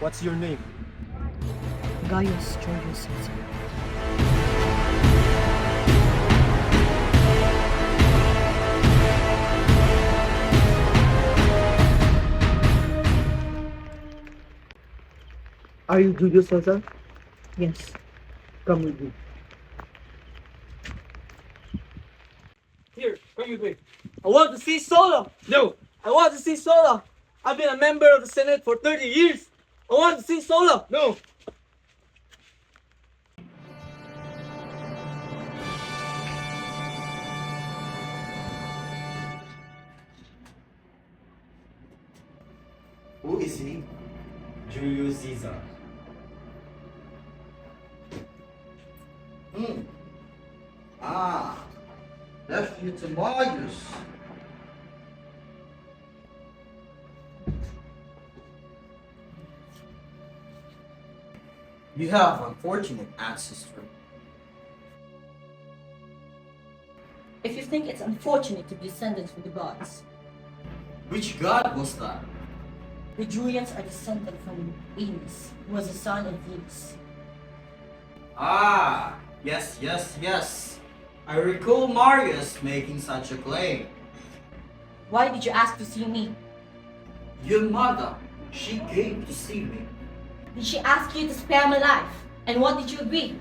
What's your name? Gaius Julius Caesar. Are you Julius Caesar? Yes. Come with me. Here, come with me. I want to see Sulla. No. I want to see Sulla. I've been a member of the Senate for 30 years. I want to see Sulla. No. Who is he? Julius Caesar. Ah, nephew to Marius. You have unfortunate ancestry. If you think it's unfortunate to be descendants from the gods, Which god was that? the Julians are descended from Venus, who was the son of Venus. Ah, yes. I recall Marius making such a claim. Why did you ask to see me? Your mother, she came to see me. Did she ask you to spare my life? And what did you agree?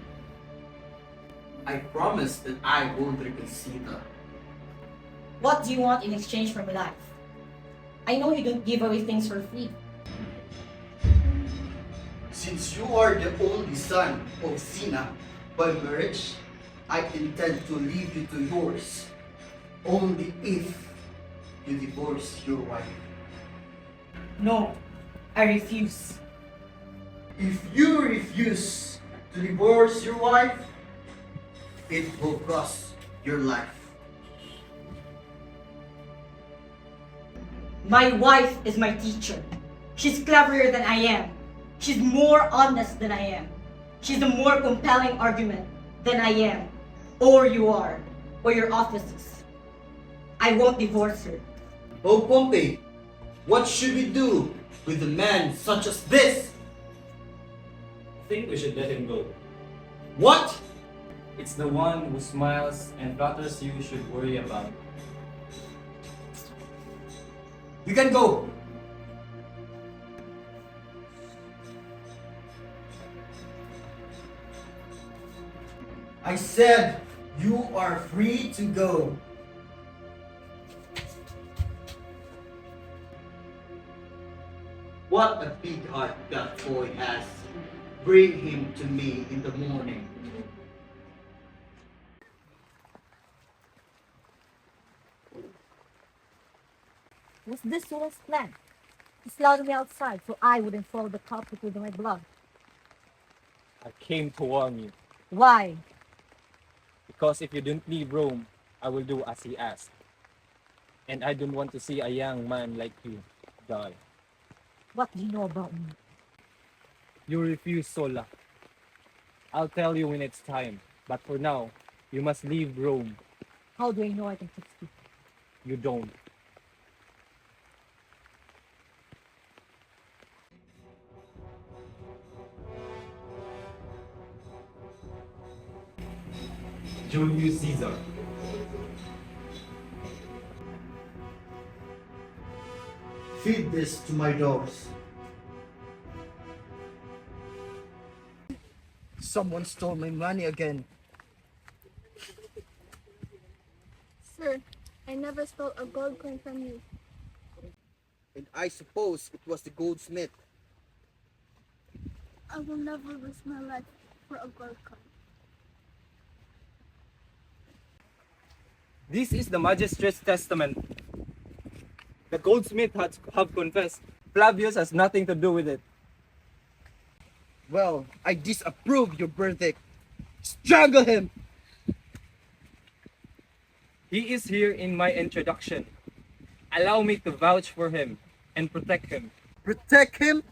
I promised that I won't reconsider. What do you want in exchange for my life? I know you don't give away things for free. Since you are the only son of Sina by marriage, I intend to leave you to yours. Only if you divorce your wife. No, I refuse. If you refuse to divorce your wife, it will cost your life. My wife is my teacher. She's cleverer than I am. She's more honest than I am. She's a more compelling argument than I am. Or you are. Or your offices. I won't divorce her. Oh Pompey, what should we do with a man such as this? I think we should let him go. What? It's the one who smiles and flatters you should worry about. You can go. I said you are free to go. What a big heart that boy has. Bring him to me in the morning. Was this Sulla's plan? To slaughter me outside so I wouldn't follow the culprit with my blood. I came to warn you, Why? because if you don't leave Rome, I will do as he asked. And I don't want to see a young man like you die. What do you know about me? You refuse Sulla. I'll tell you when it's time, but for now, you must leave Rome. How do I know I can fix you? You don't. Julius Caesar. Feed this to my dogs. Someone stole my money again. Sir, I never stole a gold coin from you. And I suppose it was the goldsmith. I will never risk my life for a gold coin. This is the magistrate's testament. The goldsmith have confessed. Flavius has nothing to do with it. Well, I disapprove your verdict. Strangle him! He is here in my introduction. Allow me to vouch for him and protect him. Protect him?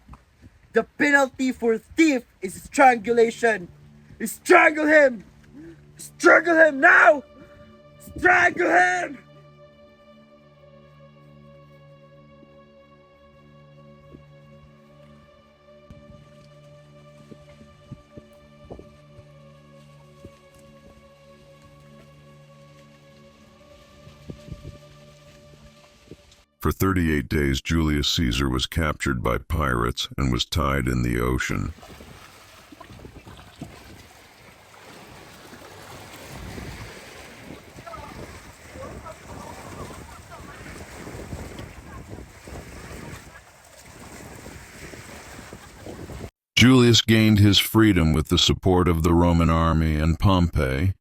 The penalty for thief is strangulation. Strangle him! Strangle him now! Strangle him! For 38 days, Julius Caesar was captured by pirates and was tied in the ocean. Julius gained his freedom with the support of the Roman army and Pompey.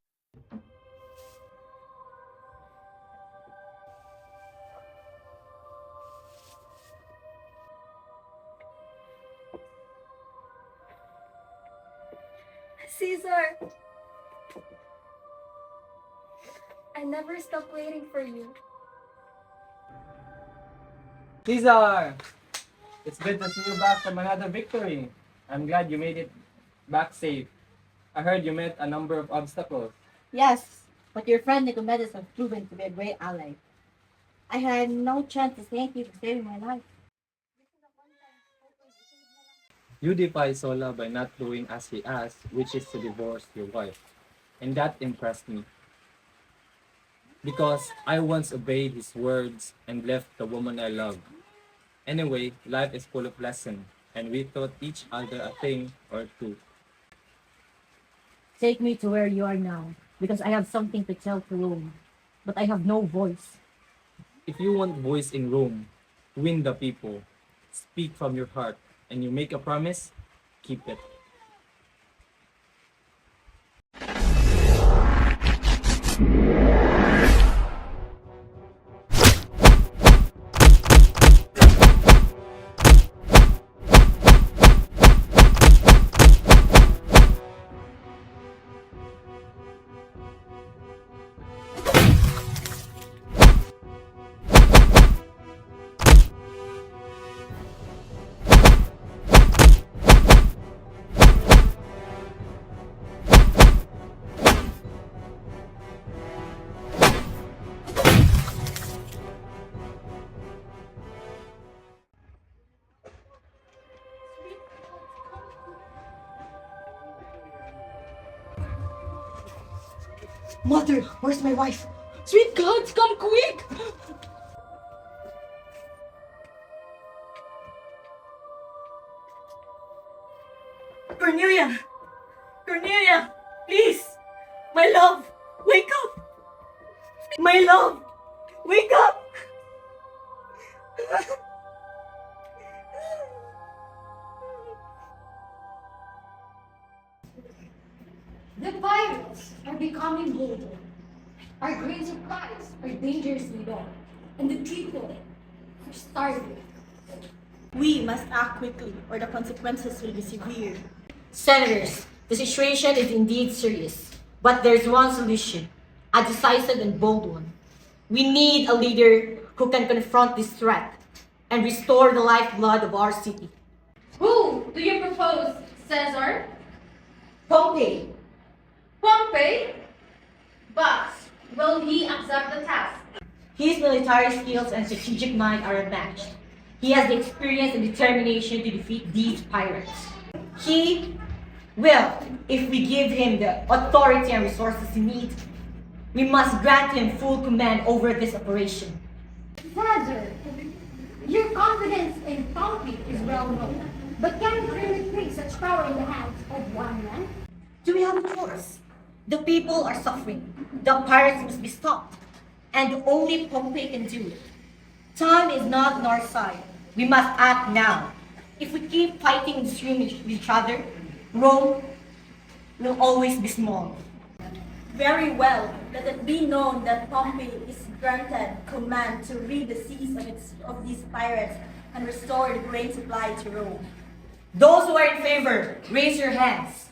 Caesar! I never stop waiting for you. Caesar! It's good to see you back from another victory. I'm glad you made it back safe. I heard you met a number of obstacles. Yes, but your friend Nicomedes has proven to be a great ally. I had no chance to thank you for saving my life. You defy Sulla by not doing as he asked, which is to divorce your wife. And that impressed me. Because I once obeyed his words and left the woman I loved. Anyway, life is full of lessons, and we taught each other a thing or two. Take me to where you are now, because I have something to tell to Rome, but I have no voice. If you want voice in Rome, win the people, speak from your heart, and you make a promise, keep it. Mother, where's my wife? Sweet gods, come quick! Cornelia! Cornelia! Please! My love! Wake up! My love! Wake up! The pirates are becoming bolder. Our grain supplies are dangerously low. And the people are starving. We must act quickly or the consequences will be severe. Senators, the situation is indeed serious. But there's one solution, a decisive and bold one. We need a leader who can confront this threat and restore the lifeblood of our city. Who do you propose, Caesar? Pompey! Pompey? But will he accept the task? His military skills and strategic mind are unmatched. He has the experience and determination to defeat these pirates. He will, if we give him the authority and resources he needs. We must grant him full command over this operation. Caesar, your confidence in Pompey is well known. But can you really place such power in the hands of one man? Do we have a choice? The people are suffering. The pirates must be stopped. And only Pompey can do it. Time is not on our side. We must act now. If we keep fighting this room with each other, Rome will always be small. Very well, let it be known that Pompey is granted command to rid the seas of these pirates and restore the grain supply to Rome. Those who are in favor, raise your hands.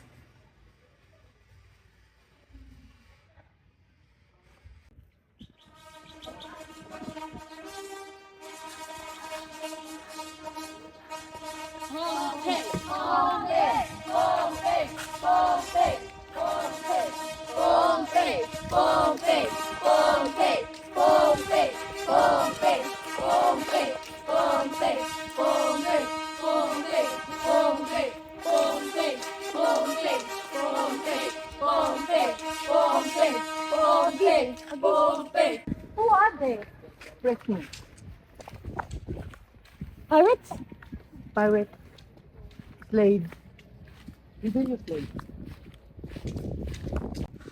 Who are they? pirate slave. Even you slave.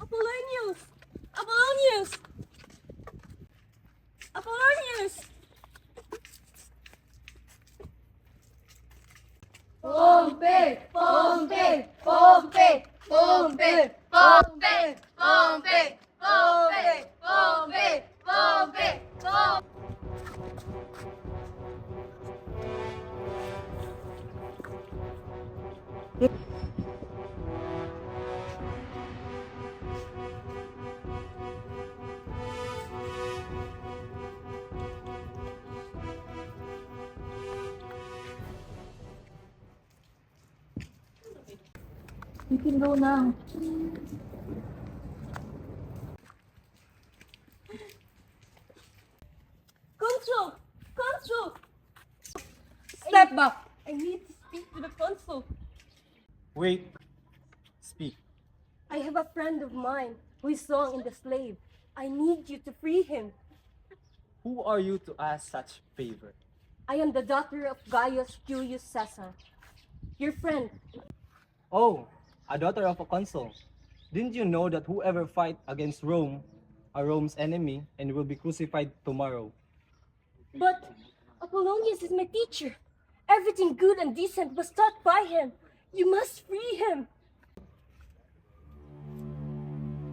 Apollonius! Apollonius! Apollonius! Pompey! Pompey! Pompey! Pompey! Pompey! Pompey! Pompey! Pompey! Pompey! Pompey! You can go now. Consul! Consul! Step back! I need to speak to the consul. Wait. Speak. I have a friend of mine who is strong in the slave. I need you to free him. Who are you to ask such favor? I am the daughter of Gaius Julius Caesar. Your friend. Oh, a daughter of a consul. Didn't you know that whoever fight against Rome are Rome's enemy and will be crucified tomorrow? But Apollonius is my teacher. Everything good and decent was taught by him. You must free him.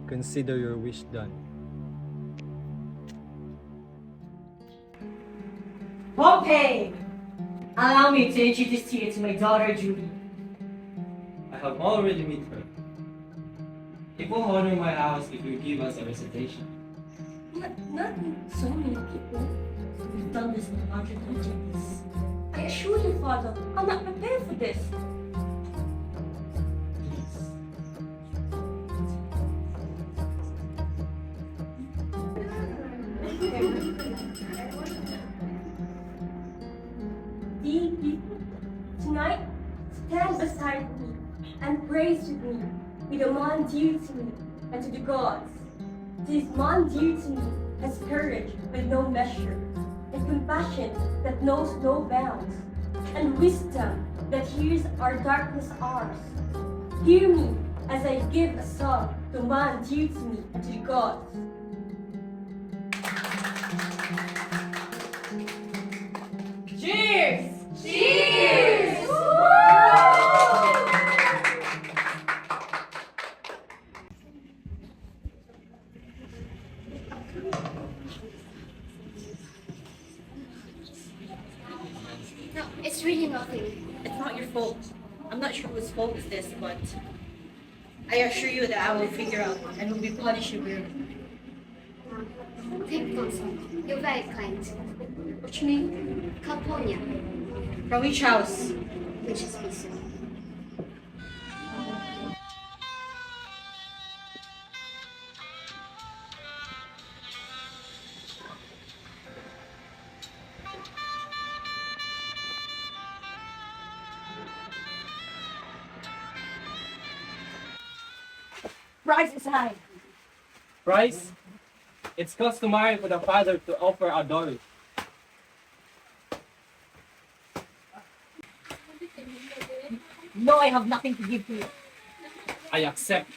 Consider your wish done. Pompey! Allow me to introduce you to my daughter Joevie. I have already met her. It will honor my house if you give us a recitation. Not so many people. We've done this in 100 times. I assure you, Father, I'm not prepared for this. Dear people, tonight, stand beside me and praise with me, with a man due to me and to the gods. This man due to me has courage with no measure, and compassion that knows no bounds, and wisdom that hears our darkness hours. Hear me as I give a song to man due to me and to the gods. Cheers! Cheers! No, it's really nothing. It's not your fault. I'm not sure whose fault is this, but I assure you that I will figure out and will be punished severely. Thank you, Consul. You're very kind. What's your name? Calpurnia, From which house? which is Inso. Price is high. Price? It's customary for the father to offer a dowry. No, I have nothing to give to you. I accept.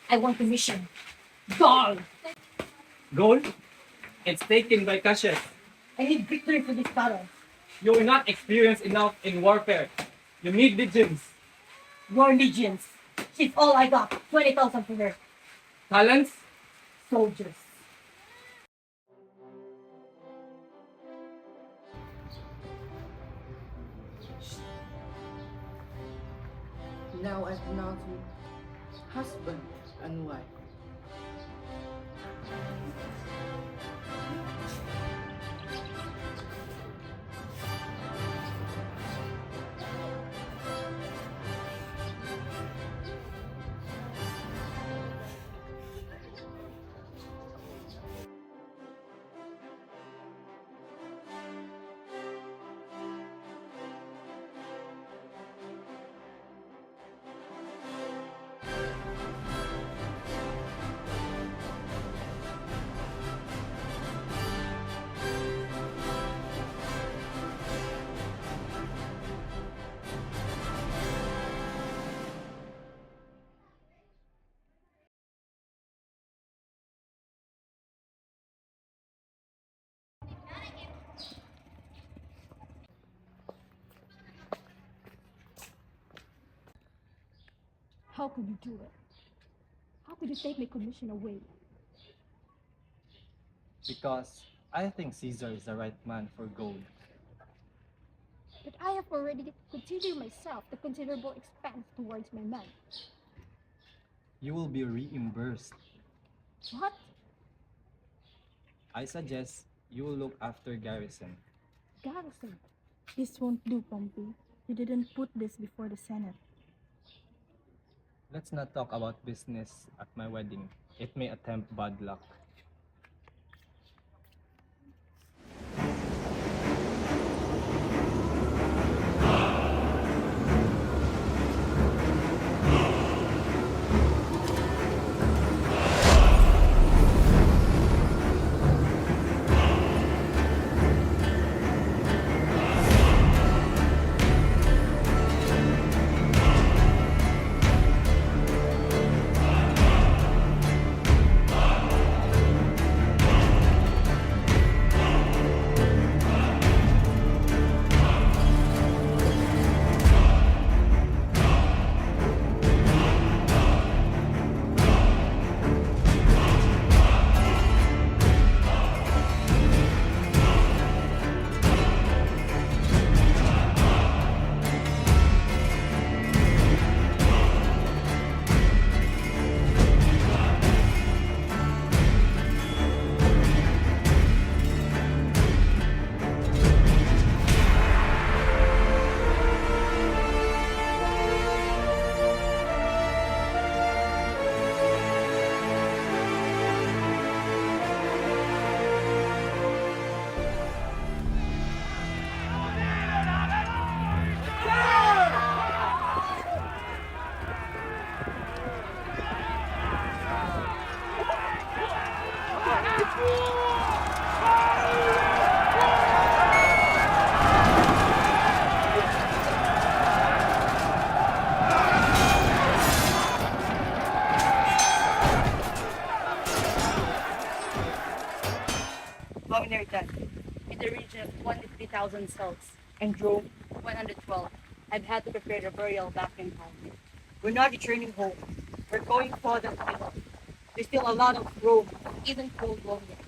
I want permission. Gold! Gold? It's taken by Casas. I need victory for this battle. You are not experienced enough in warfare. You need legions. Your legions. She's all I got. 20,000 for her. Talents? Soldiers. Now I pronounce you husband and wife. How could you do it? How could you take my commission away? Because I think Caesar is the right man for gold. But I have already considered myself the considerable expense towards my men. You will be reimbursed. What? I suggest you will look after garrison. Garrison? This won't do, Pompey. You didn't put this before the Senate. Let's not talk about business at my wedding. It may attempt bad luck. How many are dead? In the region of 23,000 souls. And Rome? 112. I've had to prepare the burial back in home. We're not returning home. We're going further to Pinote. There's still a lot of Rome, even cold Rome yet.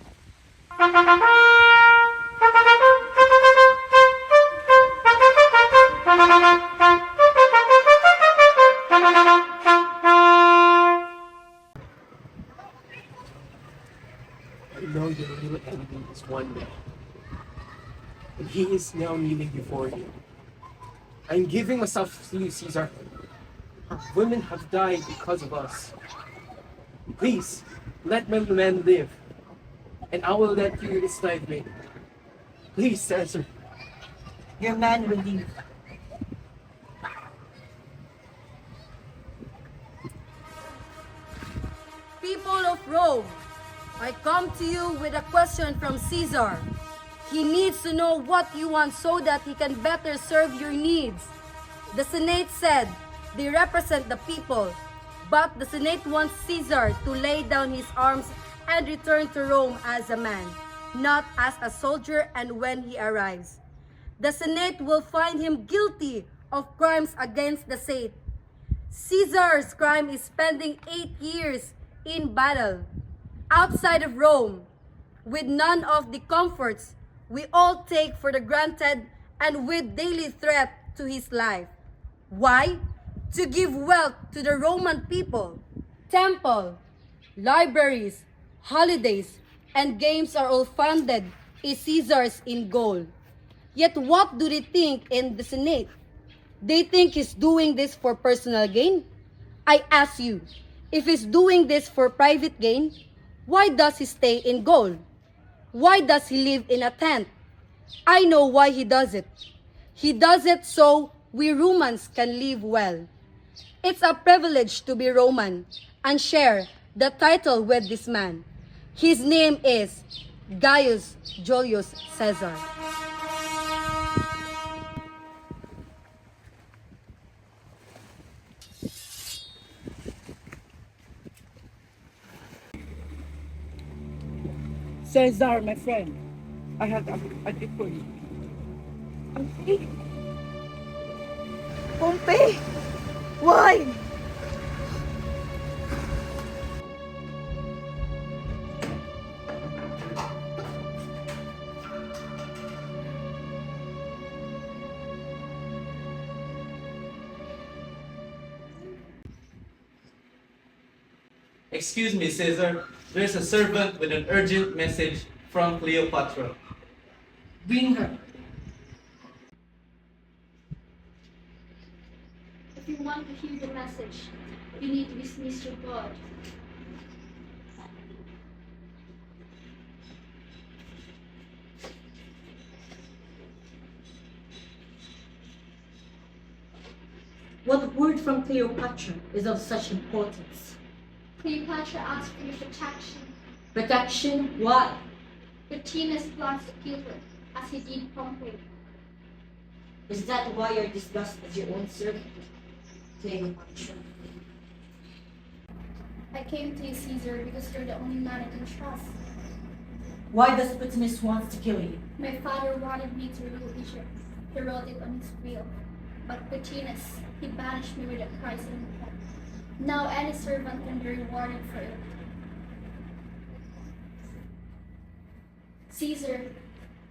I know your real enemy is one day, and he is now kneeling before you. I'm giving myself to you, Caesar. Our women have died because of us. Please, let my men live, and I will let you enslave me. Please, Caesar. Your man will leave. People of Rome, I come to you with a question from Caesar. He needs to know what you want so that he can better serve your needs. The Senate said they represent the people, but the Senate wants Caesar to lay down his arms and return to Rome as a man, not as a soldier, and when he arrives, the Senate will find him guilty of crimes against the state. Caesar's crime is spending 8 years in battle outside of Rome with none of the comforts we all take for granted and with daily threat to his life. Why? To give wealth to the Roman people. Temple, libraries, holidays, and games are all funded in Caesar's in gold. Yet what do they think in the Senate? They think he's doing this for personal gain? I ask you, if he's doing this for private gain, why does he stay in gold? Why does he live in a tent? I know why he does it. He does it so we Romans can live well. It's a privilege to be Roman and share the title with this man. His name is Gaius Julius Caesar. Caesar, my friend, I have a gift for you. Pompey? Why? Excuse me, Caesar. There's a servant with an urgent message from Cleopatra. Bring her. If you want to hear the message, you need to dismiss your God. What word from Cleopatra is of such importance? Cleopatra asked for your protection. Protection? Why? Protinus plans to kill her, as he did Pompey. Is that why you're discussed as your own servant? Cleopatra. I came to you, Caesar, because you're the only man I can trust. Why does Brutus want to kill you? My father wanted me to rule Egypt. He wrote it on his will. But Brutus, he banished me with a price in hand. Now any servant can be rewarded for it. Caesar,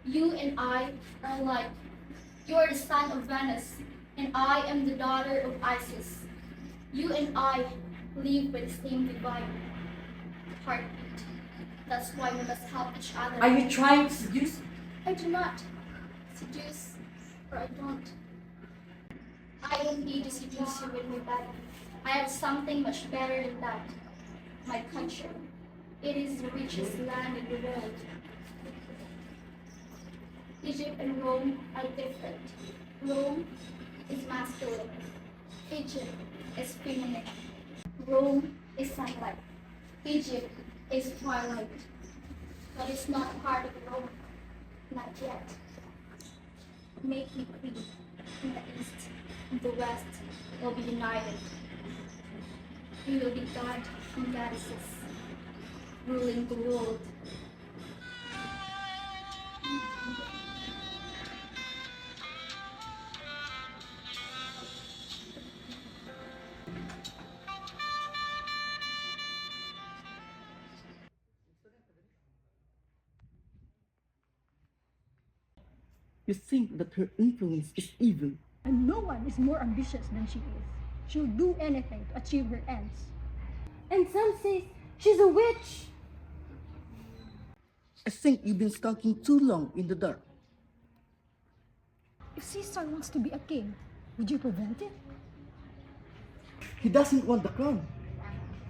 you and I are alike. You are the son of Venus, and I am the daughter of Isis. You and I live by the same divine heartbeat. That's why we must help each other. Are you trying to seduce me? I do not seduce, or I don't. I don't need to seduce you with my body. I have something much better than that. My country. It is the richest land in the world. Egypt and Rome are different. Rome is masculine. Egypt is feminine. Rome is sunlight. Egypt is twilight. But it's not part of Rome. Not yet. Make me queen. In the east and the west will be united. We will be God and goddesses, ruling the world. You think that her influence is evil. And no one is more ambitious than she is. She'll do anything to achieve her ends. And some say she's a witch. I think you've been skulking too long in the dark. If Caesar wants to be a king, would you prevent it? He doesn't want the crown.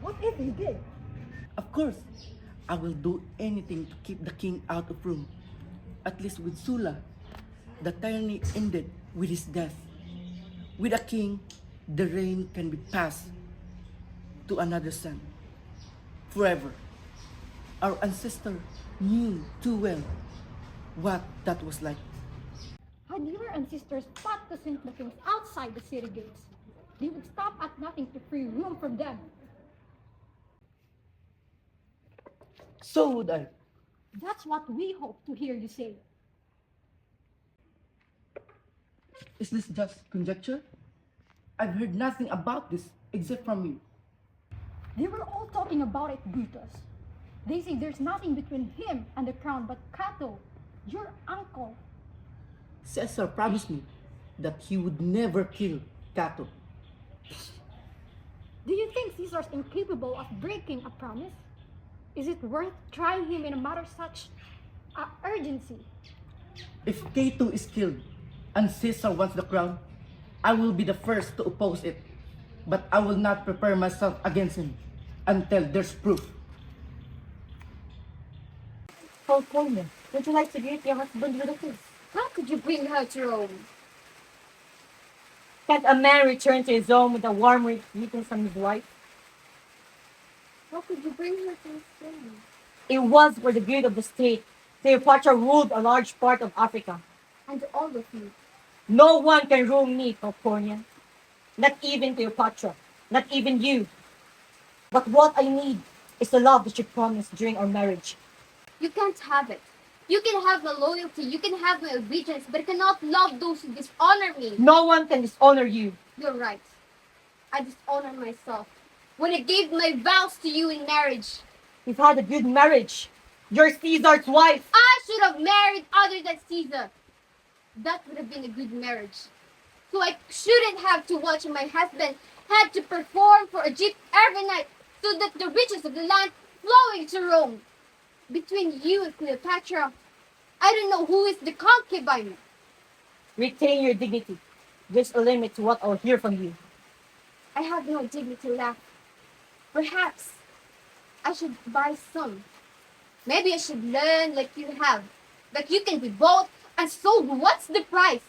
What if he did? Of course, I will do anything to keep the king out of Rome. At least with Sulla, the tyranny ended with his death. With a king, the reign can be passed to another son forever. Our ancestor knew too well what that was like. Had your ancestors fought to send the kings outside the city gates, they would stop at nothing to free room for them. So would I. That's what we hope to hear you say. Is this just conjecture? I've heard nothing about this except from you. They were all talking about it, Brutus. They say there's nothing between him and the crown but Cato, your uncle. Caesar promised me that he would never kill Cato. Do you think Caesar's incapable of breaking a promise? Is it worth trying him in a matter such urgency? If Cato is killed and Caesar wants the crown, I will be the first to oppose it. But I will not prepare myself against him until there's proof. Calpurnia, would you like to greet your husband with a kiss? How could you bring her to Rome? Can't a man return to his home with a warm greeting from his wife? How could you bring her to his home? It was for the good of the state. Cleopatra ruled a large part of Africa. And all of you. No one can rule me, Calpurnia. Not even Cleopatra. Not even you. But what I need is the love that you promised during our marriage. You can't have it. You can have my loyalty, you can have my obedience, but you cannot love those who dishonor me. No one can dishonor you. You're right. I dishonor myself when I gave my vows to you in marriage. We've had a good marriage. You're Caesar's wife. I should have married other than Caesar. That would have been a good marriage. So I shouldn't have to watch my husband had to perform for Egypt every night so that the riches of the land flowing to Rome. Between you and Cleopatra, I don't know who is the concubine. Retain your dignity. There's a limit to what I'll hear from you. I have no dignity left. Perhaps I should buy some. Maybe I should learn like you have. That you can be bought and sold. What's the price?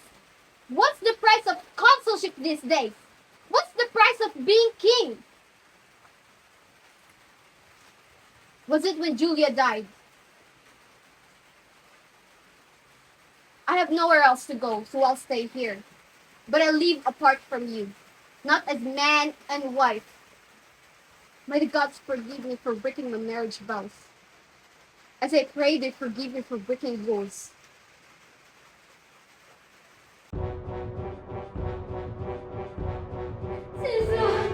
What's the price of consulship these days? What's the price of being king? Was it when Julia died? I have nowhere else to go, so I'll stay here. But I'll live apart from you, not as man and wife. May the gods forgive me for breaking my marriage vows. As I pray, they forgive me for breaking yours. Caesar!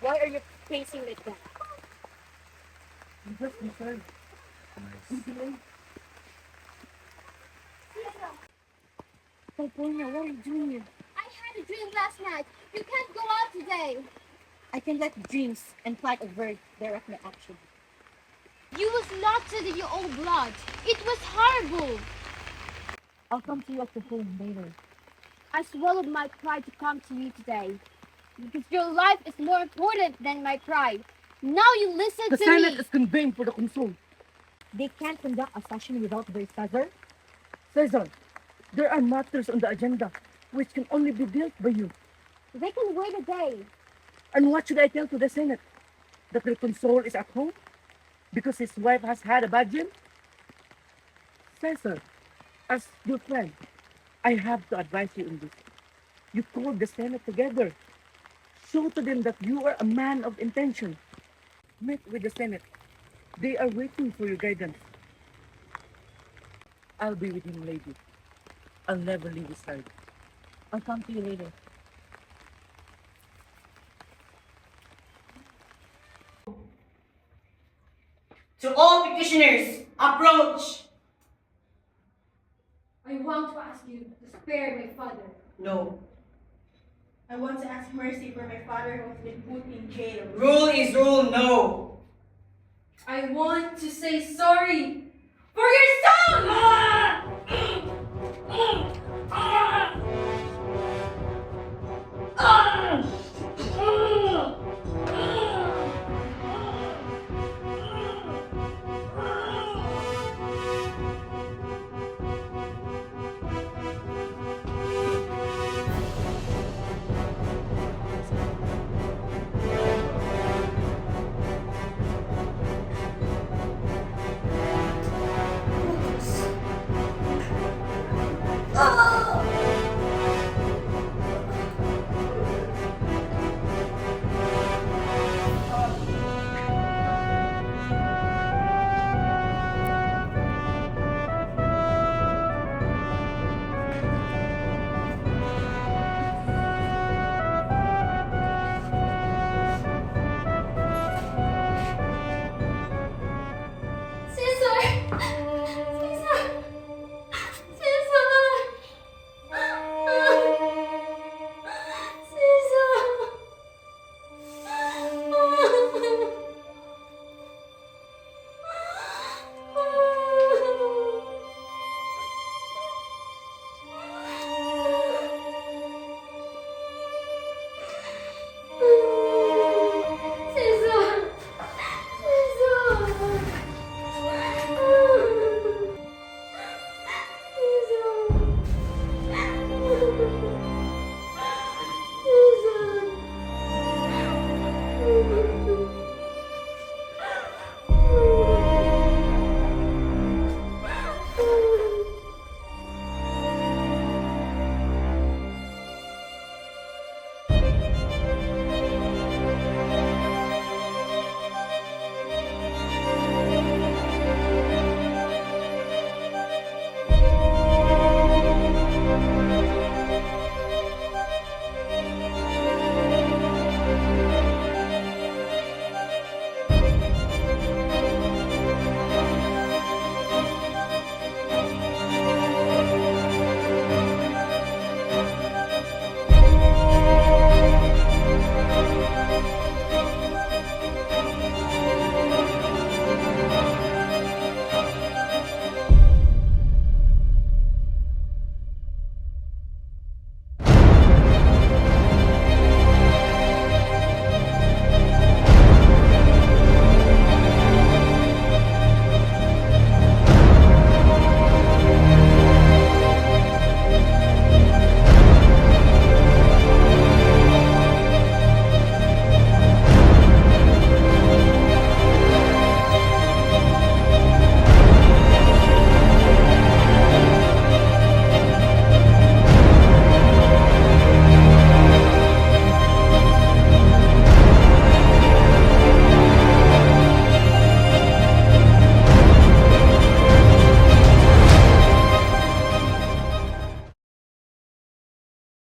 Why are you pacing like that? Calpurnia, what are you doing here? I had a dream last night. You can't go out today. I can let dreams and plight of words direct my action. You was slaughtered in your own blood. It was horrible. I'll come to you at the home later. I swallowed my pride to come to you today. Because your life is more important than my pride. Now you listen The to Senate me. is convened for the consul. They can't conduct a session without their Caesar. Caesar, there are matters on the agenda which can only be dealt by you. They can wait a day. And what should I tell to the Senate? That the consul is at home? Because his wife has had a bad dream? Caesar, as your friend, I have to advise you in this. You call the Senate together. Show to them that you are a man of intention. Meet with the Senate. They are waiting for your guidance. I'll be with him, lady. I'll never leave his side. I'll come to you later. To all petitioners, approach! I want to ask you to spare my father. No. I want to ask mercy for my father who has been put in jail. Rule is rule, no. I want to say sorry for your son!